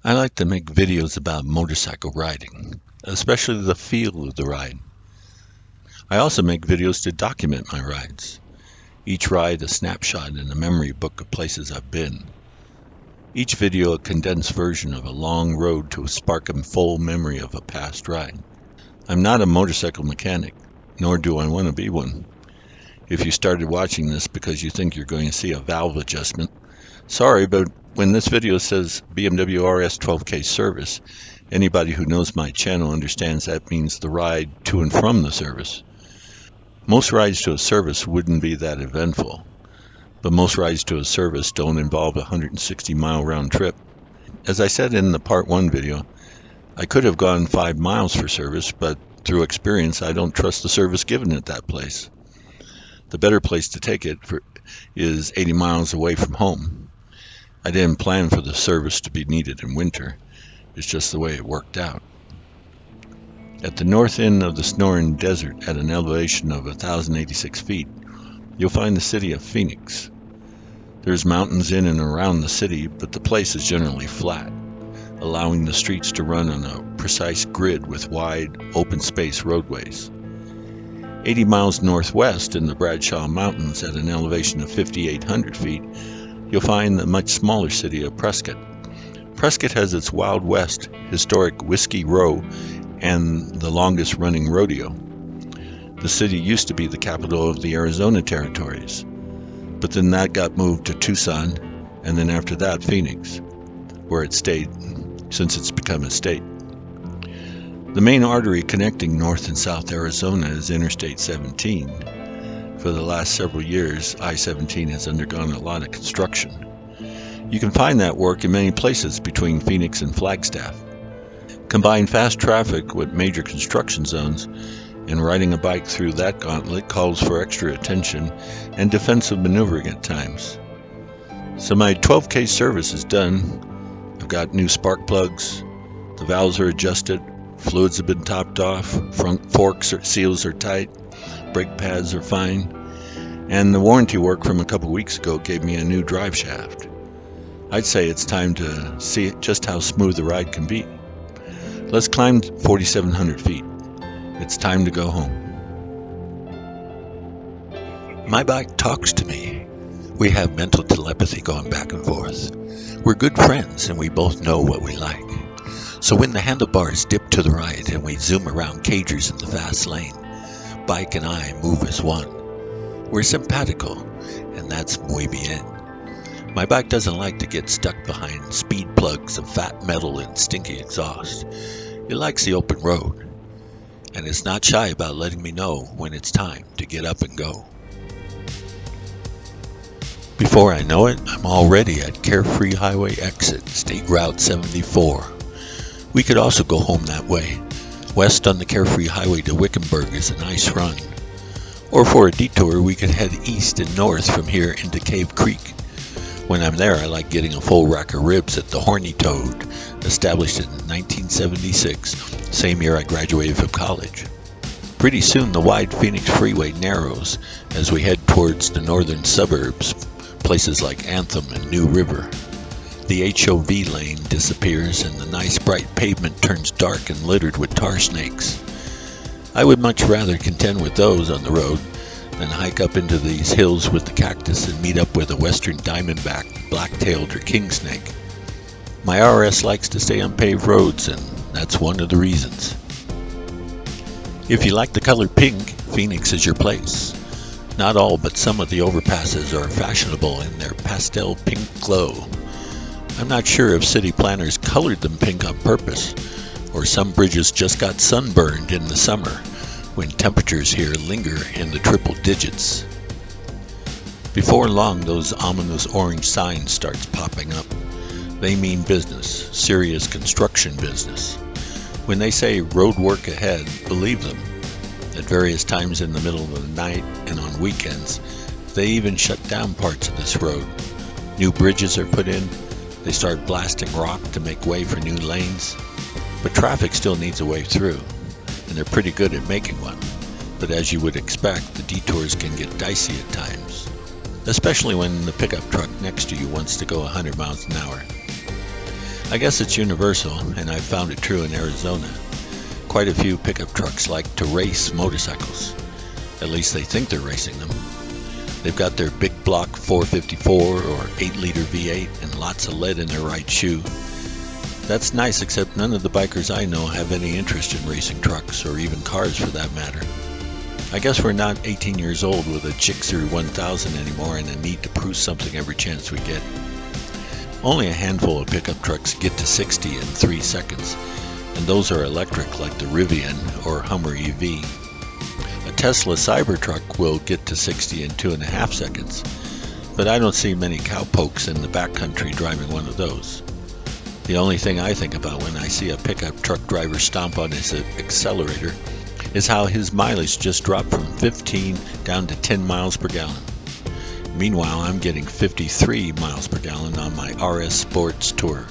I like to make videos about motorcycle riding, especially the feel of the ride. I also make videos to document my rides. Each ride a snapshot in a memory book of places I've been. Each video a condensed version of a long road to spark a full memory of a past ride. I'm not a motorcycle mechanic, nor do I want to be one. If you started watching this because you think you're going to see a valve adjustment, sorry, but when this video says BMW RS 12K service, anybody who knows my channel understands that means the ride to and from the service. Most rides to a service wouldn't be that eventful, but most rides to a service don't involve a 160-mile round trip. As I said in the part 1 video, I could have gone 5 miles for service, but through experience I don't trust the service given at that place. The better place to take it is 80 miles away from home. I didn't plan for the service to be needed in winter. It's just the way it worked out. At the north end of the Sonoran Desert, at an elevation of 1,086 feet, you'll find the city of Phoenix. There's mountains in and around the city, but the place is generally flat, allowing the streets to run on a precise grid with wide, open space roadways. 80 miles northwest in the Bradshaw Mountains, at an elevation of 5,800 feet, you'll find the much smaller city of Prescott. Prescott has its Wild West historic Whiskey Row and the longest running rodeo. The city used to be the capital of the Arizona territories, but then that got moved to Tucson, and then after that Phoenix, where it stayed since it's become a state. The main artery connecting North and South Arizona is Interstate 17. For the last several years, I-17 has undergone a lot of construction. You can find that work in many places between Phoenix and Flagstaff. Combine fast traffic with major construction zones, and riding a bike through that gauntlet calls for extra attention and defensive maneuvering at times. So my 12K service is done. I've got new spark plugs, the valves are adjusted, fluids have been topped off, front forks or seals are tight, brake pads are fine, and the warranty work from a couple weeks ago gave me a new drive shaft. I'd say it's time to see just how smooth the ride can be. Let's climb 4,700 feet. It's time to go home. My bike talks to me. We have mental telepathy going back and forth. We're good friends and we both know what we like. So when the handlebars dip to the right and we zoom around cagers in the fast lane, bike and I move as one. We're simpatico, and that's muy bien. My bike doesn't like to get stuck behind speed plugs of fat metal and stinky exhaust. It likes the open road, and it's not shy about letting me know when it's time to get up and go. Before I know it, I'm already at Carefree Highway exit, State Route 74. We could also go home that way. West on the Carefree Highway to Wickenburg is a nice run. Or for a detour, we could head east and north from here into Cave Creek. When I'm there, I like getting a full rack of ribs at the Horny Toad, established in 1976, same year I graduated from college. Pretty soon the wide Phoenix Freeway narrows as we head towards the northern suburbs, places like Anthem and New River. The HOV lane disappears and the nice bright pavement turns dark and littered with tar snakes. I would much rather contend with those on the road than hike up into these hills with the cactus and meet up with a western diamondback, black-tailed, or king snake. My RS likes to stay on paved roads, and that's one of the reasons. If you like the color pink, Phoenix is your place. Not all, but some of the overpasses are fashionable in their pastel pink glow. I'm not sure if city planners colored them pink on purpose, or some bridges just got sunburned in the summer, when temperatures here linger in the triple digits. Before long, those ominous orange signs starts popping up. They mean business, serious construction business. When they say road work ahead, believe them. At various times in the middle of the night and on weekends, they even shut down parts of this road. New bridges are put in, they start blasting rock to make way for new lanes. But traffic still needs a way through, and they're pretty good at making one. But as you would expect, the detours can get dicey at times, especially when the pickup truck next to you wants to go 100 miles an hour. I guess it's universal, and I've found it true in Arizona. Quite a few pickup trucks like to race motorcycles. At least they think they're racing them. They've got their big block 454 or 8-liter V8 and lots of lead in their right shoe. That's nice, except none of the bikers I know have any interest in racing trucks, or even cars for that matter. I guess we're not 18 years old with a Gixxer 1000 anymore and a need to prove something every chance we get. Only a handful of pickup trucks get to 60 in 3 seconds, and those are electric like the Rivian or Hummer EV. A Tesla Cybertruck will get to 60 in 2.5 seconds, but I don't see many cowpokes in the backcountry driving one of those. The only thing I think about when I see a pickup truck driver stomp on his accelerator is how his mileage just dropped from 15 down to 10 miles per gallon. Meanwhile, I'm getting 53 miles per gallon on my RS Sports Tourer.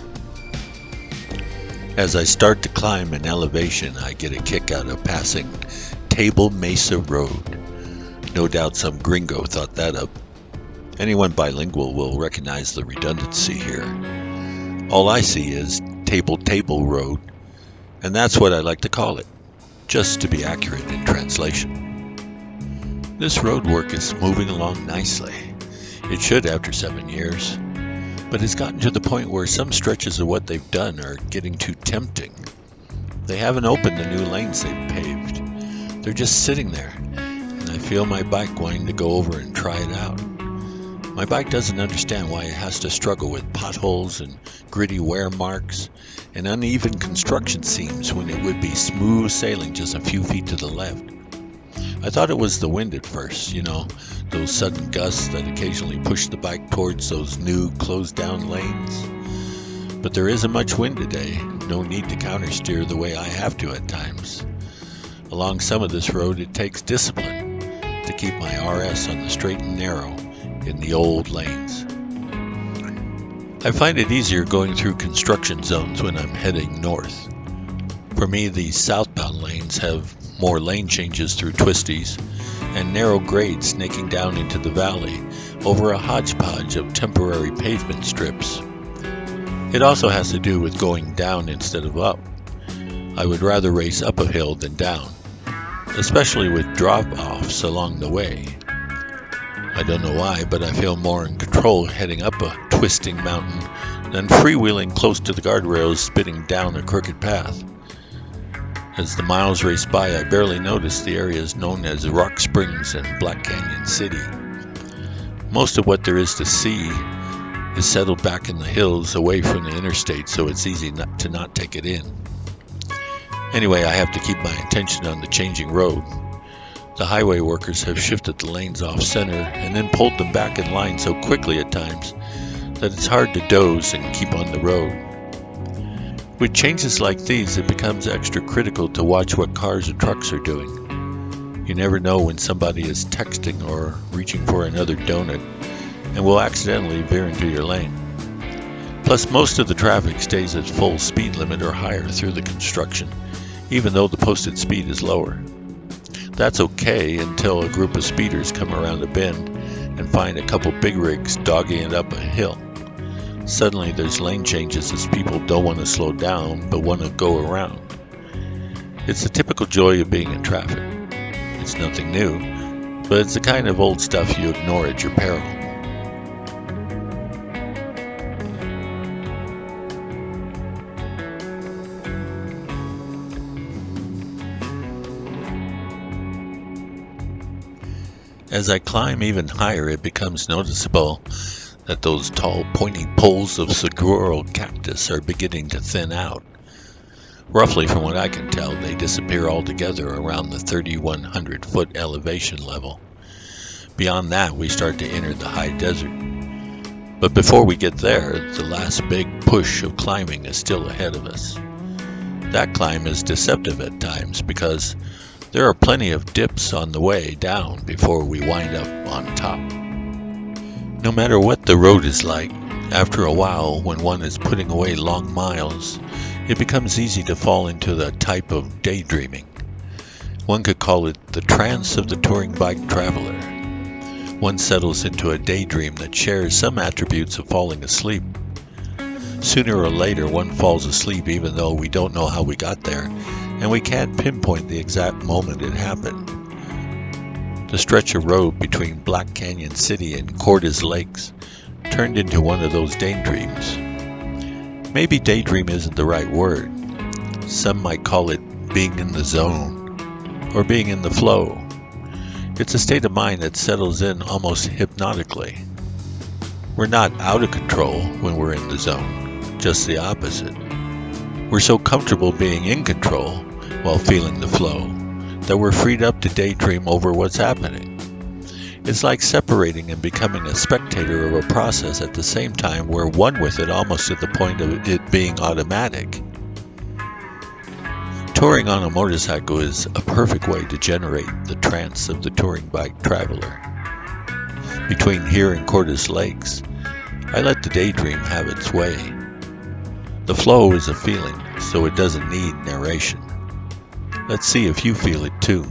As I start to climb an elevation, I get a kick out of passing Table Mesa Road. No doubt some gringo thought that up. Anyone bilingual will recognize the redundancy here. All I see is Table Road, and that's what I like to call it, just to be accurate in translation. This road work is moving along nicely. It should after 7 years, but it's gotten to the point where some stretches of what they've done are getting too tempting. They haven't opened the new lanes they've paved. They're just sitting there, and I feel my bike wanting to go over and try it out. My bike doesn't understand why it has to struggle with potholes and gritty wear marks and uneven construction seams when it would be smooth sailing just a few feet to the left. I thought it was the wind at first, those sudden gusts that occasionally push the bike towards those new closed down lanes. But there isn't much wind today, no need to countersteer the way I have to at times. Along some of this road it takes discipline to keep my RS on the straight and narrow in the old lanes. I find it easier going through construction zones when I'm heading north. For me, the southbound lanes have more lane changes through twisties and narrow grades snaking down into the valley over a hodgepodge of temporary pavement strips. It also has to do with going down instead of up. I would rather race up a hill than down, especially with drop-offs along the way. I don't know why, but I feel more in control heading up a twisting mountain than freewheeling close to the guardrails spinning down a crooked path. As the miles race by, I barely notice the areas known as Rock Springs and Black Canyon City. Most of what there is to see is settled back in the hills away from the interstate, so it's easy to not take it in. Anyway, I have to keep my attention on the changing road. The highway workers have shifted the lanes off center and then pulled them back in line so quickly at times that it's hard to doze and keep on the road. With changes like these, it becomes extra critical to watch what cars and trucks are doing. You never know when somebody is texting or reaching for another donut and will accidentally veer into your lane. Plus, most of the traffic stays at full speed limit or higher through the construction, even though the posted speed is lower. That's okay until a group of speeders come around a bend and find a couple big rigs dogging it up a hill. Suddenly there's lane changes as people don't want to slow down but want to go around. It's the typical joy of being in traffic. It's nothing new, but it's the kind of old stuff you ignore at your peril. As I climb even higher, it becomes noticeable that those tall, pointy poles of saguaro cactus are beginning to thin out. Roughly, from what I can tell, they disappear altogether around the 3,100-foot elevation level. Beyond that, we start to enter the high desert. But before we get there, the last big push of climbing is still ahead of us. That climb is deceptive at times because there are plenty of dips on the way down before we wind up on top. No matter what the road is like, after a while, when one is putting away long miles, it becomes easy to fall into the type of daydreaming. One could call it the trance of the touring bike traveler. One settles into a daydream that shares some attributes of falling asleep. Sooner or later, one falls asleep even though we don't know how we got there, and we can't pinpoint the exact moment it happened. The stretch of road between Black Canyon City and Cordes Lakes turned into one of those daydreams. Maybe daydream isn't the right word. Some might call it being in the zone or being in the flow. It's a state of mind that settles in almost hypnotically. We're not out of control when we're in the zone, just the opposite. We're so comfortable being in control while feeling the flow that we're freed up to daydream over what's happening. It's like separating and becoming a spectator of a process at the same time we're one with it almost to the point of it being automatic. Touring on a motorcycle is a perfect way to generate the trance of the touring bike traveler. Between here and Cordes Lakes, I let the daydream have its way. The flow is a feeling, so it doesn't need narration. Let's see if you feel it too.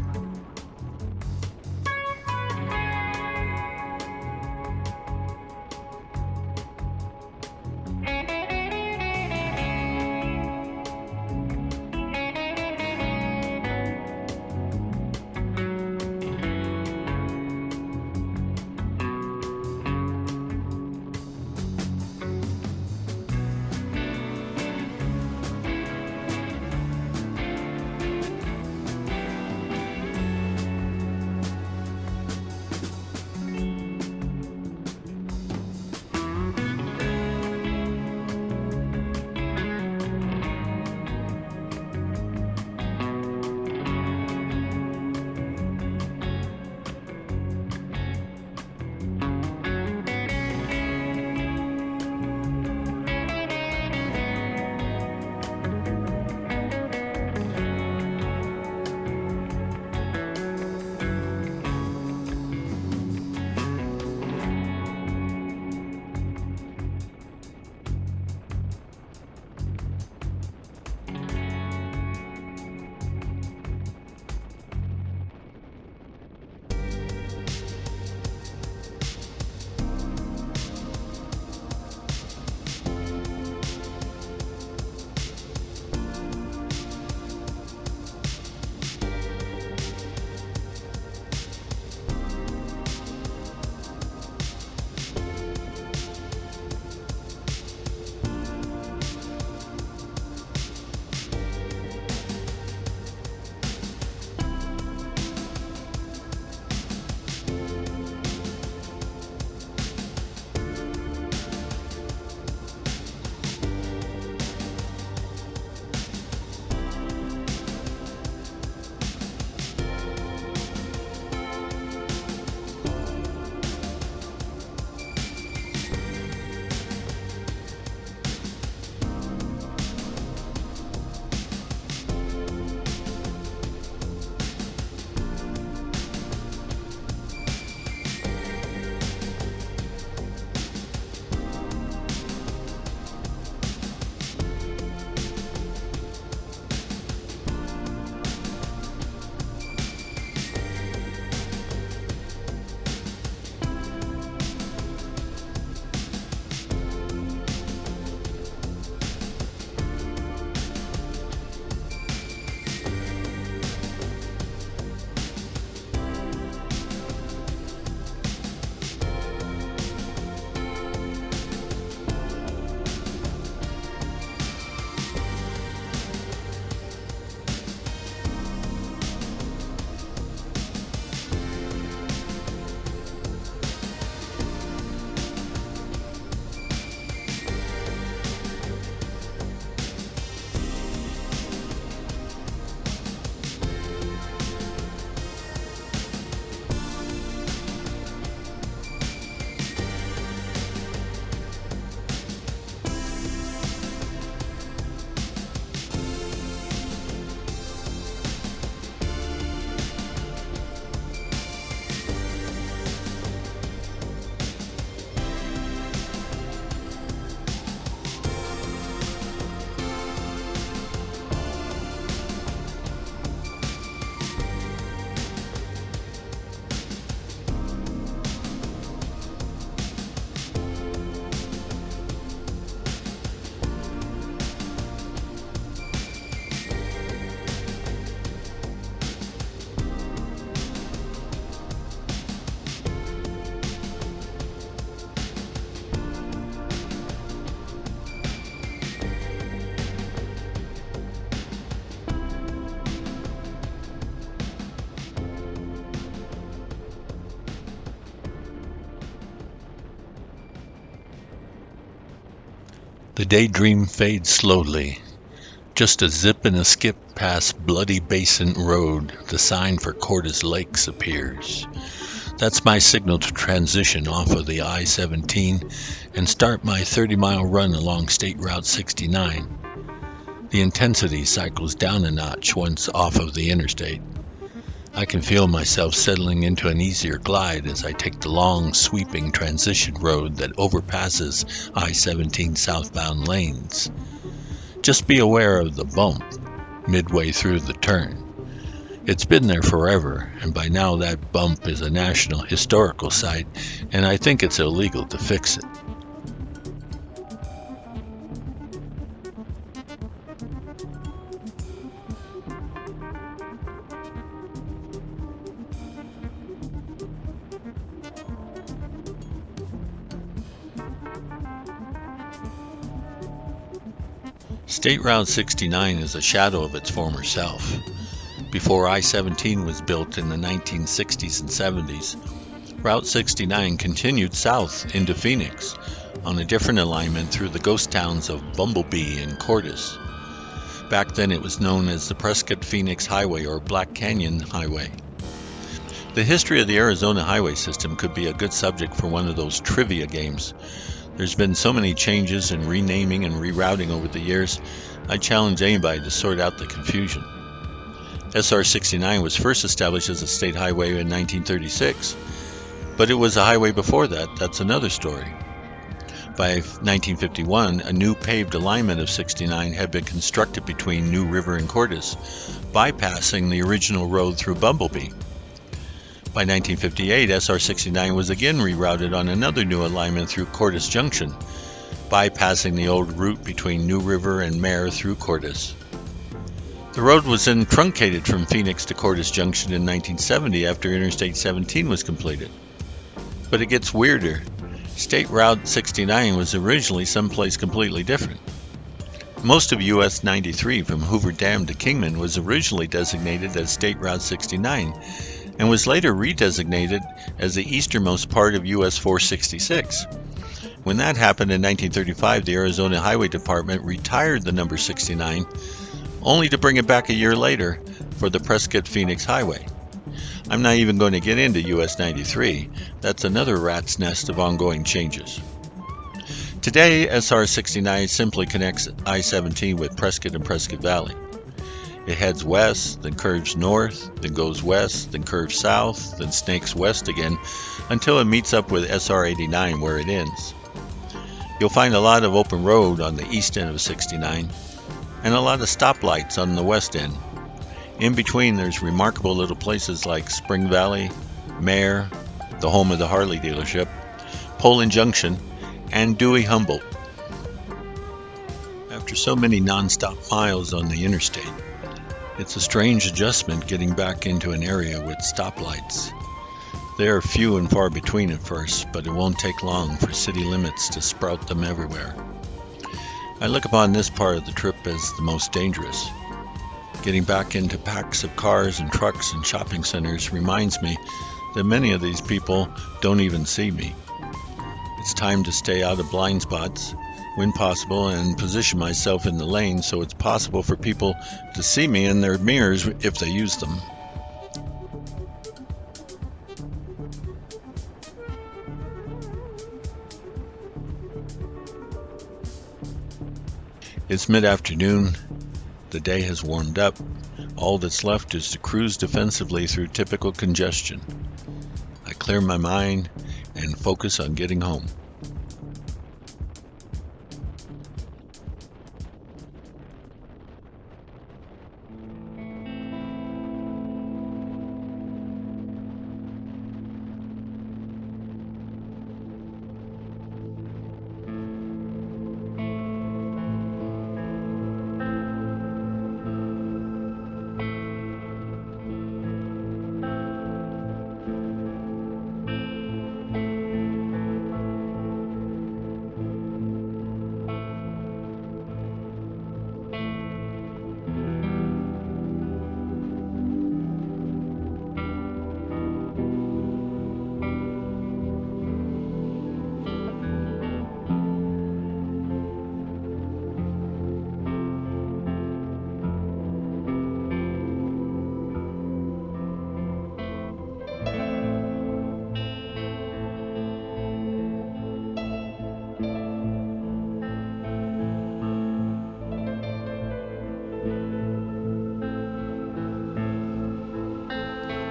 The daydream fades slowly. Just a zip and a skip past Bloody Basin Road, the sign for Cordes Lakes appears. That's my signal to transition off of the I-17 and start my 30-mile run along State Route 69. The intensity cycles down a notch once off of the interstate. I can feel myself settling into an easier glide as I take the long, sweeping transition road that overpasses I-17 southbound lanes. Just be aware of the bump midway through the turn. It's been there forever, and by now that bump is a national historical site, and I think it's illegal to fix it. State Route 69 is a shadow of its former self. Before I-17 was built in the 1960s and 70s, Route 69 continued south into Phoenix on a different alignment through the ghost towns of Bumblebee and Cordes. Back then it was known as the Prescott-Phoenix Highway or Black Canyon Highway. The history of the Arizona highway system could be a good subject for one of those trivia games. There's been so many changes and renaming and rerouting over the years, I challenge anybody to sort out the confusion. SR 69 was first established as a state highway in 1936, but it was a highway before that. That's another story. By 1951, a new paved alignment of 69 had been constructed between New River and Cordes, bypassing the original road through Bumblebee. By 1958, SR 69 was again rerouted on another new alignment through Cordes Junction, bypassing the old route between New River and Mare through Cordes. The road was then truncated from Phoenix to Cordes Junction in 1970 after Interstate 17 was completed. But it gets weirder. State Route 69 was originally someplace completely different. Most of US 93 from Hoover Dam to Kingman was originally designated as State Route 69 and was later redesignated as the easternmost part of US 466. When that happened in 1935, the Arizona Highway Department retired the number 69, only to bring it back a year later for the Prescott-Phoenix Highway. I'm not even going to get into US 93. That's another rat's nest of ongoing changes. Today, SR 69 simply connects I-17 with Prescott and Prescott Valley. It heads west, then curves north, then goes west, then curves south, then snakes west again, until it meets up with SR 89 where it ends. You'll find a lot of open road on the east end of 69, and a lot of stoplights on the west end. In between, there's remarkable little places like Spring Valley, Mare, the home of the Harley dealership, Poland Junction, and Dewey Humboldt. After so many non-stop miles on the interstate, it's a strange adjustment getting back into an area with stoplights. They are few and far between at first, but it won't take long for city limits to sprout them everywhere. I look upon this part of the trip as the most dangerous. Getting back into packs of cars and trucks and shopping centers reminds me that many of these people don't even see me. It's time to stay out of blind spots when possible and position myself in the lane so it's possible for people to see me in their mirrors if they use them. It's mid-afternoon. The day has warmed up. All that's left is to cruise defensively through typical congestion. I clear my mind and focus on getting home.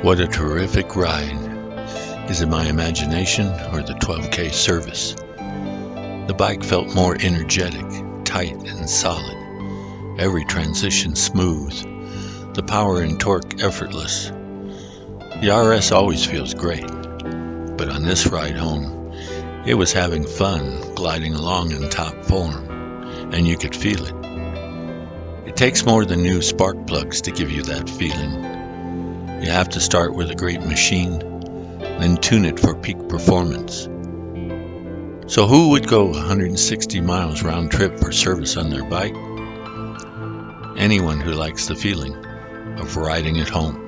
What a terrific ride. Is it my imagination or the 12K service? The bike felt more energetic, tight and solid. Every transition smooth. The power and torque effortless. The RS always feels great, but on this ride home, it was having fun gliding along in top form, and you could feel it. It takes more than new spark plugs to give you that feeling. You have to start with a great machine, then tune it for peak performance. So who would go 160 miles round trip for service on their bike? Anyone who likes the feeling of riding at home.